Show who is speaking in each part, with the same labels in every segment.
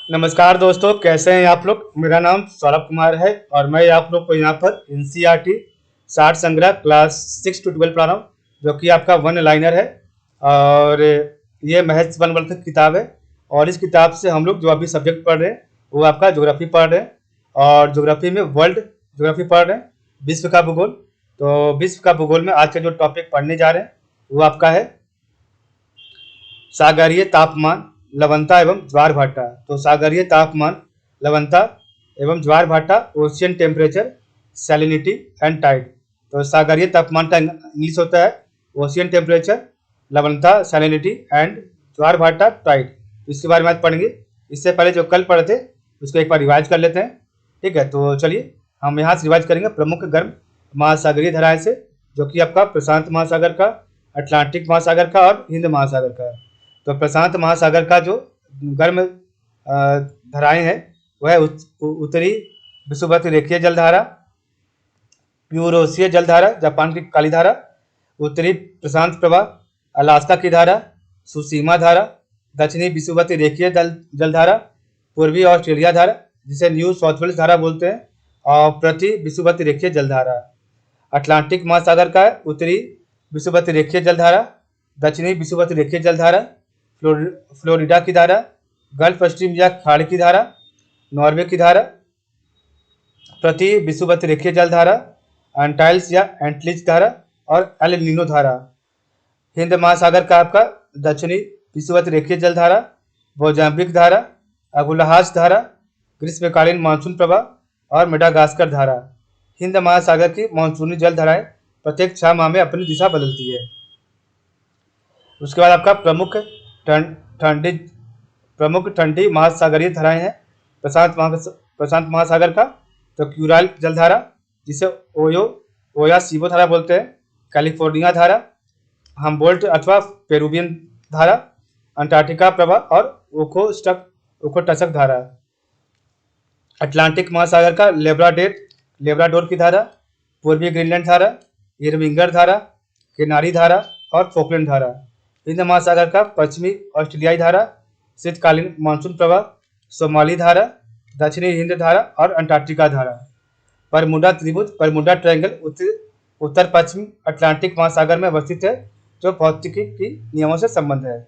Speaker 1: नमस्कार दोस्तों, कैसे हैं आप लोग। मेरा नाम सौरभ कुमार है और मैं आप लोग को यहाँ पर एनसीईआरटी साठ संग्रह क्लास 6 to 12 पढ़ा रहा हूँ, जो कि आपका वन लाइनर है। और ये महज वन वर्ड की किताब है। और इस किताब से हम लोग जो अभी सब्जेक्ट पढ़ रहे हैं वो आपका ज्योग्राफी पढ़ रहे हैं। और ज्योग्राफी में वर्ल्ड ज्योग्राफी पढ़ रहे हैं, विश्व का भूगोल। तो विश्व का भूगोल में आज का जो टॉपिक पढ़ने जा रहे हैं वो आपका है सागरीय तापमान, लवणता एवं ज्वार भाटा। तो सागरीय तापमान, लवणता एवं ज्वार भाटा, ocean temperature, salinity and tide. तो सागरीय तापमान का इंग्लिश होता है ओशियन टेम्परेचर, लवणता, सैलिनिटी एंड ज्वार भाटा, टाइड। इसके बारे में आज पढ़ेंगे। इससे पहले जो कल पढ़े थे उसको एक बार रिवाइज कर लेते हैं। ठीक है, तो चलिए हम यहाँ से रिवाइज करेंगे प्रमुख गर्म महासागरीय धाराएं से, जो कि आपका प्रशांत महासागर का, अटलांटिक महासागर का और हिंद महासागर का है। तो प्रशांत महासागर का जो गर्म धाराएं हैं वह उत्तरी विषुवत रेखीय जलधारा, यूरोसीय जलधारा, जापान की काली धारा, उत्तरी प्रशांत प्रवाह, अलास्का की धारा, सुसीमा धारा, दक्षिणी विषुवत रेखीय जलधारा, पूर्वी ऑस्ट्रेलिया धारा जिसे न्यू साउथ वेल्स धारा बोलते हैं, और प्रति विषुवत रेखीय जलधारा। अटलांटिक महासागर का उत्तरी विषुवत रेखीय जलधारा, दक्षिणी विषुवत रेखीय जलधारा, फ्लोरिडा की धारा, गल्फ स्ट्रीम या खाड़ी की धारा, नॉर्वे की धारा, प्रति विषुवत रेखीय जलधारा, एंटाइल्स या एंटलिज धारा और एल नीनो धारा। हिंद महासागर का आपका दक्षिणी विषुवत रेखीय जलधारा, मोजाम्बिक धारा, अगुलहास धारा, ग्रीष्मकालीन मानसून प्रवाह और मेडागास्कर धारा। हिंद महासागर की मानसूनी जल धाराएं प्रत्येक 6 माह में अपनी दिशा बदलती है। उसके बाद आपका प्रमुख ठंडी महासागरीय धाराएं हैं प्रशांत महासागर का। तो क्यूराइल जलधारा जिसे ओया सीबो धारा बोलते हैं, कैलिफोर्निया धारा, हम्बोल्ट अथवा पेरुवियन धारा, अंटार्कटिका प्रवाह और ओखोटसक धारा। अटलांटिक महासागर का लेब्राडोर की धारा, पूर्वी ग्रीनलैंड धारा, इरविंगर धारा, किनारी धारा और फोकलैंड धारा। हिंद महासागर का पश्चिमी ऑस्ट्रेलियाई धारा, शीतकालीन मानसून प्रवाह, सोमाली धारा, दक्षिणी हिंद धारा और अंटार्कटिका धारा। बरमुडा त्रिभुज, बरमुडा ट्रायंगल उत्तर पश्चिमी अटलांटिक महासागर में अवस्थित है, जो भौतिकी की नियमों से संबंध है।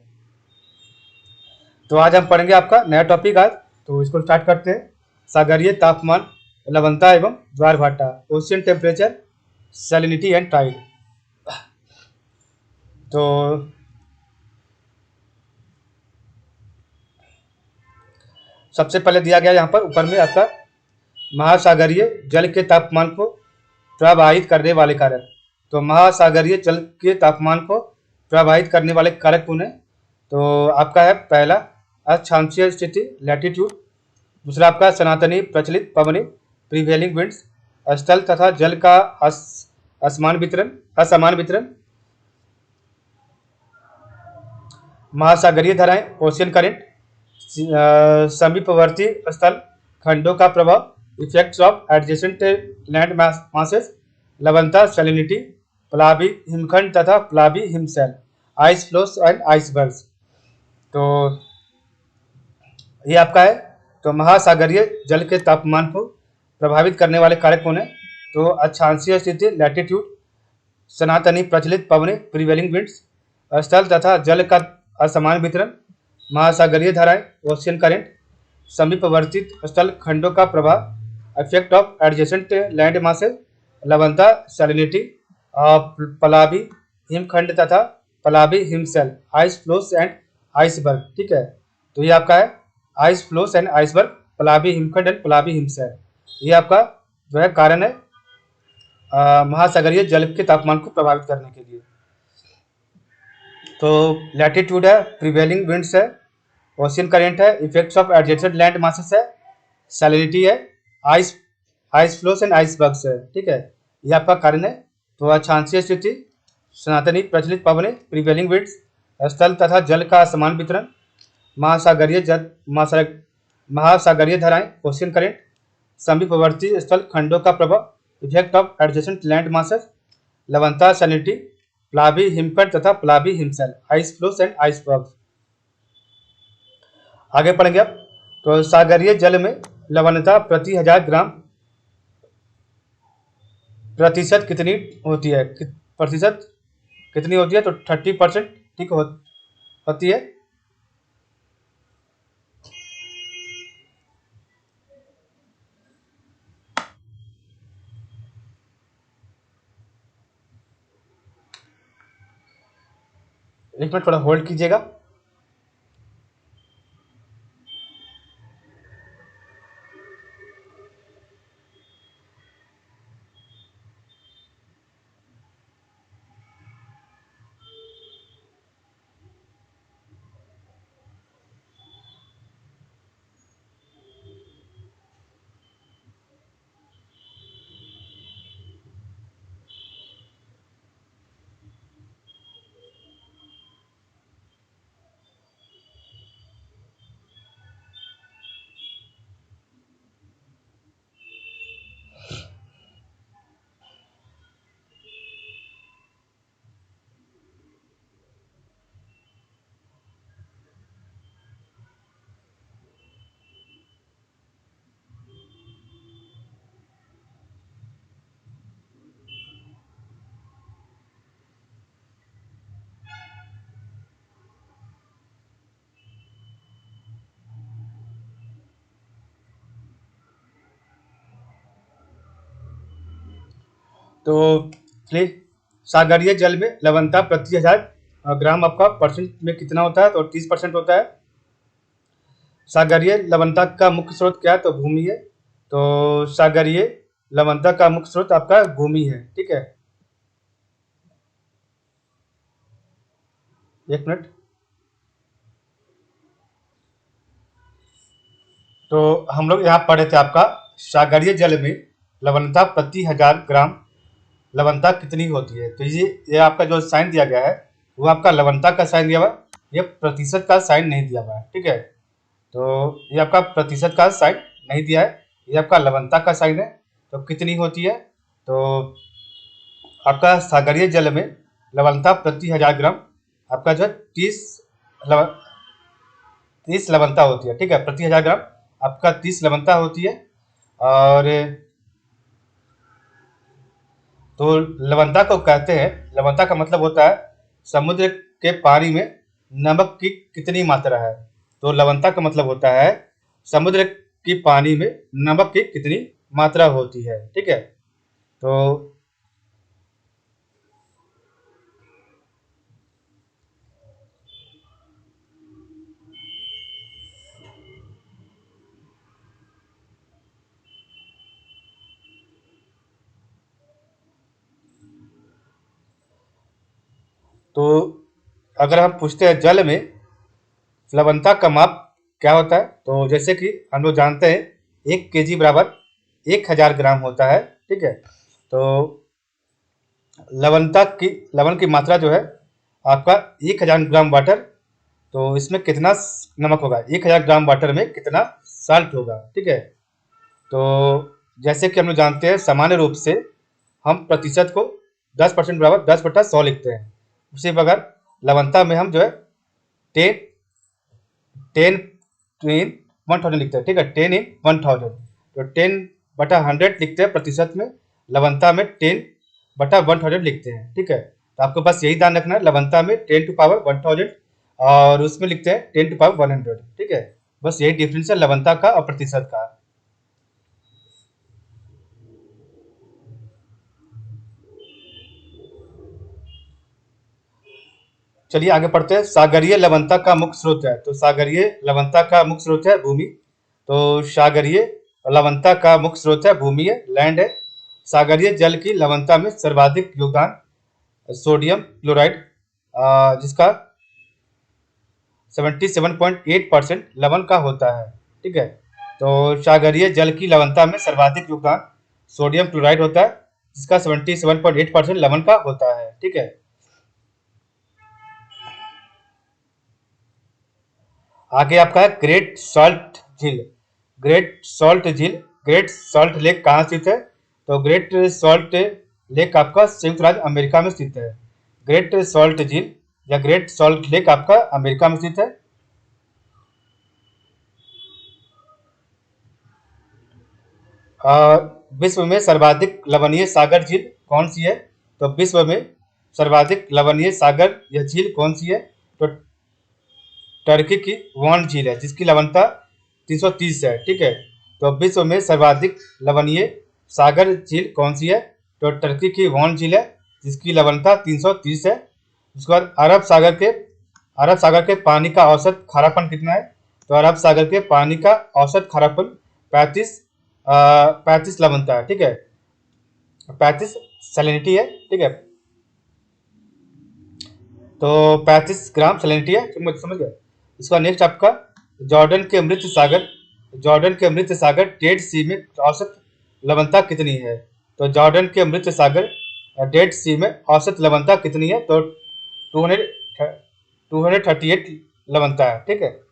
Speaker 1: तो आज हम पढ़ेंगे आपका नया टॉपिक आज, तो इसको स्टार्ट करते हैं। सागरीय तापमान, लवणता एवं ज्वार भाटा, ocean temperature, salinity and tide. तो सबसे पहले दिया गया यहाँ पर ऊपर में आपका महासागरीय जल के तापमान को प्रभावित करने वाले कारक। तो महासागरीय जल के तापमान को प्रभावित करने वाले कारक कौन है? तो आपका है पहला अक्षांशीय स्थिति, लैटिट्यूड। दूसरा आपका सनातनी प्रचलित पवनें, प्रिवेलिंग विंड्स, स्थल तथा जल का असमान वितरण। महासागरीय धाराएं, ओशियन करेंट, समीपवर्ती स्थल खंडों का प्रभाव, effects of adjacent land masses, लवणता, सैलिनिटी, प्लावी हिमखंड तथा प्लावी हिमशैल, आइस फ्लोस एंड आइसबर्ग्स। तो ये आपका है। तो महासागरीय जल के तापमान को प्रभावित करने वाले कारक कौन है? तो अक्षांशीय स्थिति, लैटिट्यूड, सनातनी प्रचलित पवनें, प्रिवेलिंग विंड्स, स्थल तथा जल का असमान वितरण, महासागरीय धाराएं, ओशियन करेंट, समीपवर्ती स्थल खंडों का प्रभाव, effect of adjacent land masses, लवणता, सैलिनिटी, प्लावी हिमखंड तथा प्लावी हिमशैल, आइस फ्लोस एंड आइसबर्ग। ठीक है, तो ये आपका है आइस फ्लोस एंड आइसबर्ग, प्लावी हिमखंड एंड प्लावी हिमशैल। ये आपका जो है कारण है महासागरीय जल के तापमान को प्रभावित करने के लिए। तो लैटिट्यूड है, प्रिवेलिंग विंड्स है, ओशियन करेंट है, effects of adjacent land masses है, सैलिनिटी है, आइस फ्लोस एंड आइसबर्ग्स है। ठीक है, ये आपका कारण है। तो अक्षांशीय स्थिति, सनातनी प्रचलित पवनें, प्रिवेलिंग विंड्स, स्थल तथा जल का असमान वितरण, महासागरीय धाराएं, ओशियन करेंट, समीपवर्ती स्थल खंडों का प्रभाव, effect of adjacent land masses, लवणता, सैलिनिटी, प्लावी हिमखंड तथा प्लावी हिमशैल, आइस फ्लोस एंड आइसबर्ग्स। आगे पढ़ेंगे अब। तो तो सागरीय जल में लवणता प्रति 1000 ग्राम प्रतिशत कितनी होती है? प्रतिशत कितनी होती है? तो 30%, ठीक होती है। एक मिनट थोड़ा होल्ड कीजिएगा। तो चलिए, सागरीय जल में लवणता प्रति 1000 ग्राम आपका परसेंट में कितना होता है? तो 30% होता है। सागरीय लवणता का मुख्य स्रोत क्या है? तो भूमि है। तो सागरीय लवणता का मुख्य स्रोत आपका भूमि है, ठीक है। एक मिनट। तो हम लोग यहाँ पढ़े थे आपका सागरीय जल में लवणता प्रति 1000 ग्राम लवणता कितनी होती है। तो ये आपका जो साइन दिया गया है वो आपका लवणता का साइन दिया हुआ है, ये प्रतिशत का साइन नहीं दिया हुआ है, ठीक है। तो ये आपका प्रतिशत का साइन नहीं दिया है, ये आपका लवणता का साइन है। तो कितनी होती है? तो आपका सागरीय जल में लवणता प्रति 1000 ग्राम आपका जो है 30 लवणता होती है, ठीक है। प्रति 1000 ग्राम आपका 30 लवणता होती है। और तो लवणता को कहते हैं, लवणता का मतलब होता है समुद्र के पानी में नमक की कितनी मात्रा है। तो लवणता का मतलब होता है समुद्र की पानी में नमक की कितनी मात्रा होती है, ठीक है। तो तो अगर हम पूछते हैं जल में लवणता का माप क्या होता है, तो जैसे कि हम लोग जानते हैं 1 kg बराबर 1000 ग्राम होता है, ठीक है। तो लवण की मात्रा जो है आपका 1000 ग्राम वाटर, तो इसमें कितना नमक होगा? 1000 ग्राम वाटर में कितना साल्ट होगा, ठीक है। तो जैसे कि हम लोग जानते हैं सामान्य रूप से हम प्रतिशत को 10% बराबर 10/100 लिखते हैं। उसी प्रकार लवणता में हम जो है 10 10 इन 1000 लिखते हैं, ठीक है। 10 इन 1000, तो 10/100 लिखते हैं प्रतिशत में। लवणता में 10/1000 लिखते हैं, ठीक है। तो आपको बस यही ध्यान रखना है, लवणता में 10 टू पावर 1000 और उसमें लिखते हैं 10 टू पावर 100, ठीक है। बस यही डिफरेंस है लवणता का और प्रतिशत का। चलिए आगे पढ़ते हैं। सागरीय लवणता का मुख्य स्रोत है, तो सागरीय लवणता का मुख्य स्रोत है भूमि। तो सागरीय लवणता का मुख्य स्रोत है भूमि है, लैंड है। सागरीय जल की लवणता में सर्वाधिक योगदान सोडियम क्लोराइड, जिसका 77.8% लवण का होता है, ठीक है। तो सागरीय जल की लवणता में सर्वाधिक योगदान सोडियम क्लोराइड होता है, जिसका 77.8% लवण का होता है, ठीक है। आगे आपका है ग्रेट सॉल्ट झील। ग्रेट सॉल्ट झील, ग्रेट सॉल्ट लेक कहाँ स्थित है? तो ग्रेट सॉल्ट लेक आपका संयुक्त राज्य अमेरिका में स्थित है। ग्रेट सॉल्ट झील या ग्रेट सॉल्ट लेक आपका अमेरिका में स्थित है। विश्व में सर्वाधिक लवणीय सागर झील कौन सी है? तो विश्व में सर्वाधिक लवणीय सागर यह झील कौन सी है? तो टर्की की वॉन झील है, जिसकी लवणता 330 है। ठीक है, तो विश्व में सर्वाधिक लवणीय सागर झील कौन सी है? तो टर्की की वॉन झील है, जिसकी लवणता 330 है। उसके बाद अरब सागर के पानी का औसत खारापन कितना है? तो अरब सागर के पानी का औसत खारापन 35 लवणता है। ठीक है, 35 सैलिनिटी है। ठीक है, तो 35 ग्राम सैलिनिटी है। समझ गए? इसका नेक्स्ट आपका जॉर्डन के मृत सागर डेड सी में औसत लवणता कितनी है? तो जॉर्डन के मृत सागर डेड सी में औसत लवणता कितनी है? तो 238 लवणता है। ठीक है,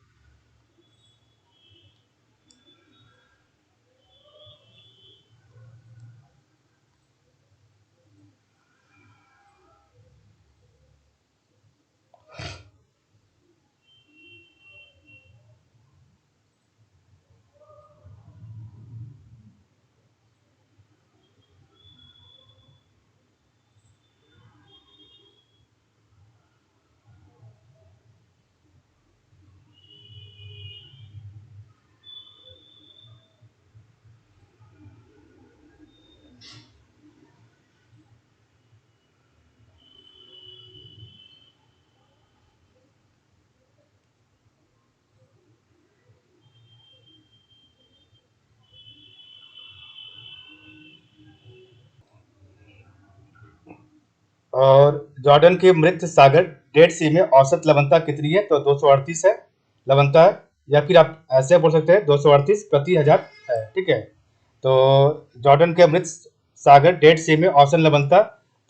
Speaker 1: और जॉर्डन के मृत सागर डेड सी में औसत लवणता कितनी है? तो 238 है लवणता है, या फिर आप ऐसे बोल सकते हैं 238 प्रति हजार है। ठीक है, तो जॉर्डन के मृत सागर डेड सी में औसत लवणता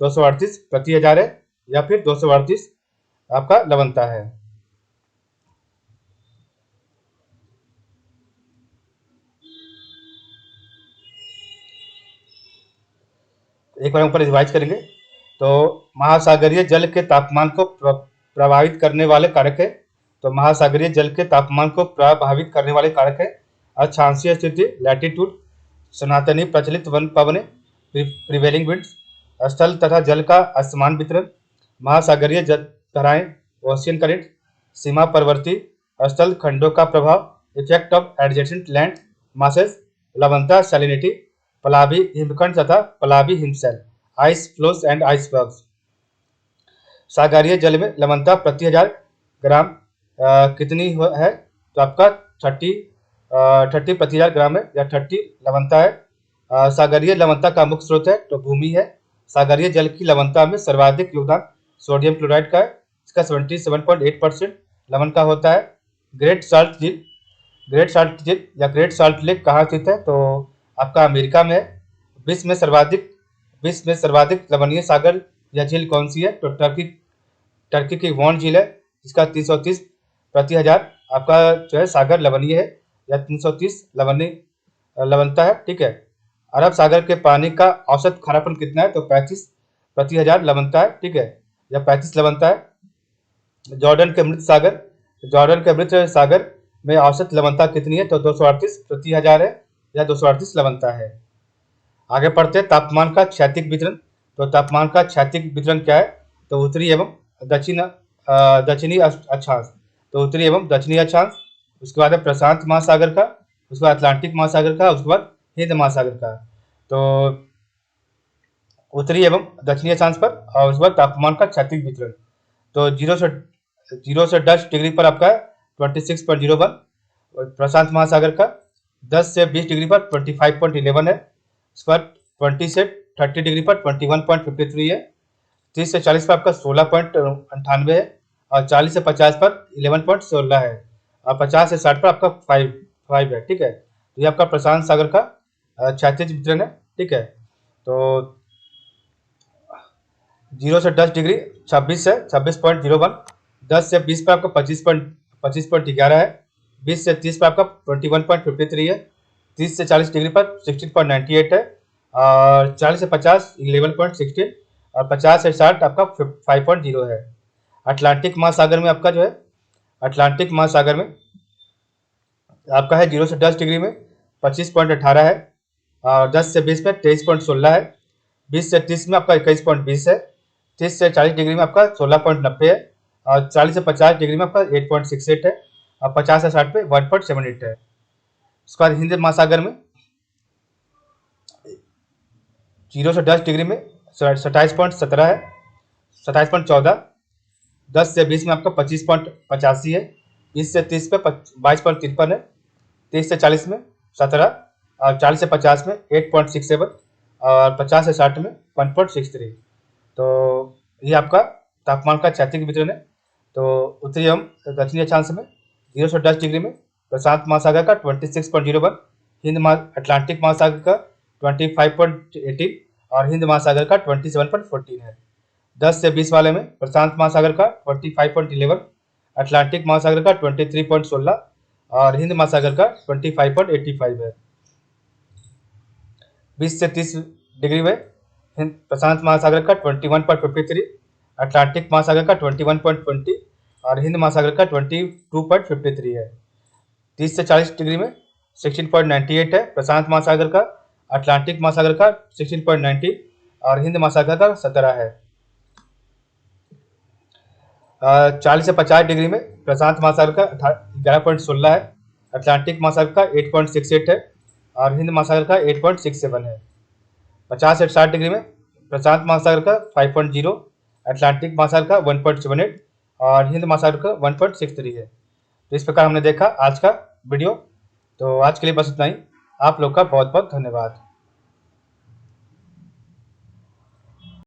Speaker 1: 238 प्रति हजार है, या फिर 238 आपका लवणता है। एक बार ऊपर रिवाइज करेंगे। तो महासागरीय जल के तापमान को प्रभावित करने वाले कारक है। तो महासागरीय जल के तापमान को प्रभावित करने वाले कारक है अक्षांशीय स्थिति, लैटिट्यूड, सनातनी प्रचलित वन पवने, प्रिवेलिंग विंड्स, स्थल तथा जल का असमान वितरण, महासागरीय जल धाराएं, ओशियन करंट, सीमा परवर्ती स्थल खंडों का प्रभाव, effect of adjacent land masses, लवणता सैलिनिटी, पलावी हिमखंड तथा पलावी हिमशैल, आइस फ्लोस एंड आइसबर्ग्स। सागरीय जल में लवणता प्रति हजार ग्राम कितनी है? तो आपका 30 प्रति हजार ग्राम है, या 30 लवणता है। सागरीय लवणता का मुख्य स्रोत है तो भूमि है। सागरीय जल की लवणता में सर्वाधिक योगदान सोडियम क्लोराइड का है, इसका 77.8% लवण का होता है। ग्रेट साल्ट झील ग्रेट साल्ट लेक कहाँ स्थित है? तो आपका अमेरिका में है। विश्व में सर्वाधिक लवणीय सागर या झील कौन सी है? तो टर्की की वॉन झील है, जिसका 330 प्रति हजार आपका जो है सागर लवणीय है, या 330 लवणता है। ठीक है, अरब सागर के पानी का औसत खारापन कितना है? तो 35 प्रति हजार लवणता है। ठीक है, या 35 लवणता है। जॉर्डन के मृत सागर में औसत लवणता कितनी है? तो 238 प्रति हजार है, या 238 लवणता है। आगे पढ़ते हैं तापमान का क्षैतिज वितरण। तो तापमान का क्षैतिज वितरण क्या है? तो उत्तरी एवं दक्षिणी अक्षांश। तो उत्तरी एवं दक्षिणी अक्षांश, उसके बाद है प्रशांत महासागर का, उसके बाद अटलांटिक महासागर का, उसके बाद हिंद महासागर का। तो उत्तरी एवं दक्षिणी अक्षांश पर, और उसके बाद तापमान का क्षैतिज वितरण। तो 0 से 10 डिग्री पर आपका 26.01, प्रशांत महासागर का 10 से 20 डिग्री पर 25.11 है, इस पर 20 से 30 डिग्री पर 21.53 है, 30 से 40 पर आपका 16.98 है, और 40 से 50 पर 11.16 है, और 50 से 60 पर आपका 5 है। ठीक है, तो ये आपका प्रशांत सागर का क्षैतिज वितरण है। ठीक है, तो 0 से 10 डिग्री 26 है, 26.01, 10 से 20 पर आपका 25.11 है, 20 से 30 पर आपका 21.53 है, 30 से 40 डिग्री पर 16.98 है, और 40 से 50 11.16, और 50 से 60 आपका 5.0 है। अटलांटिक महासागर में आपका जो है, अटलांटिक महासागर में आपका है 0 से 10 डिग्री में 25.18 है, और 10 से 20 में 23.16 है, 20 से 30 में आपका 21.20 है, 30 से 40 डिग्री में आपका 16.90 है, और 40 से 50 डिग्री में आपका 8.68 है, और 50 से 60 पे 1.78 है। उसके बाद हिंद महासागर में 0 से 10 डिग्री में 27.17 है, 27.14, 10 से 20 में आपका 25.85 है, 20 से 30 पे 22.53 है, 30 से 40 में 17, और 40 से 50 में 8.67, और 50 से 60 में 1.63। तो ये आपका तापमान का क्षैतिज वितरण है। तो उत्तरी एवं दक्षिणी अक्षांश में 0 से 10 डिग्री में प्रशांत महासागर का 26.01, अटलांटिक महासागर का 25.18, और हिंद महासागर का 27.14 है। 10 से 20 वाले में प्रशांत महासागर का 25.11, अटलांटिक महासागर का 23.16, और हिंद महासागर का 25.85 है। 20 से 30 डिग्री में प्रशांत महासागर का 21.53, अटलांटिक महासागर का 21.20, और हिंद महासागर का 22.53 है। 30 से 40 डिग्री में 16.98 है प्रशांत महासागर का, अटलांटिक महासागर का 16.90, और हिंद महासागर का 17 है। 40 से 50 डिग्री में प्रशांत महासागर का 11.16 है, अटलांटिक महासागर का 8.68 है, और हिंद महासागर का 8.67 है। 50 से 60 डिग्री में प्रशांत महासागर का 5.0, अटलांटिक महासागर का 1.78, और हिंद महासागर का 1.63 है। तो इस प्रकार हमने देखा आज का वीडियो। तो आज के लिए बस इतना ही। आप लोग का बहुत बहुत धन्यवाद।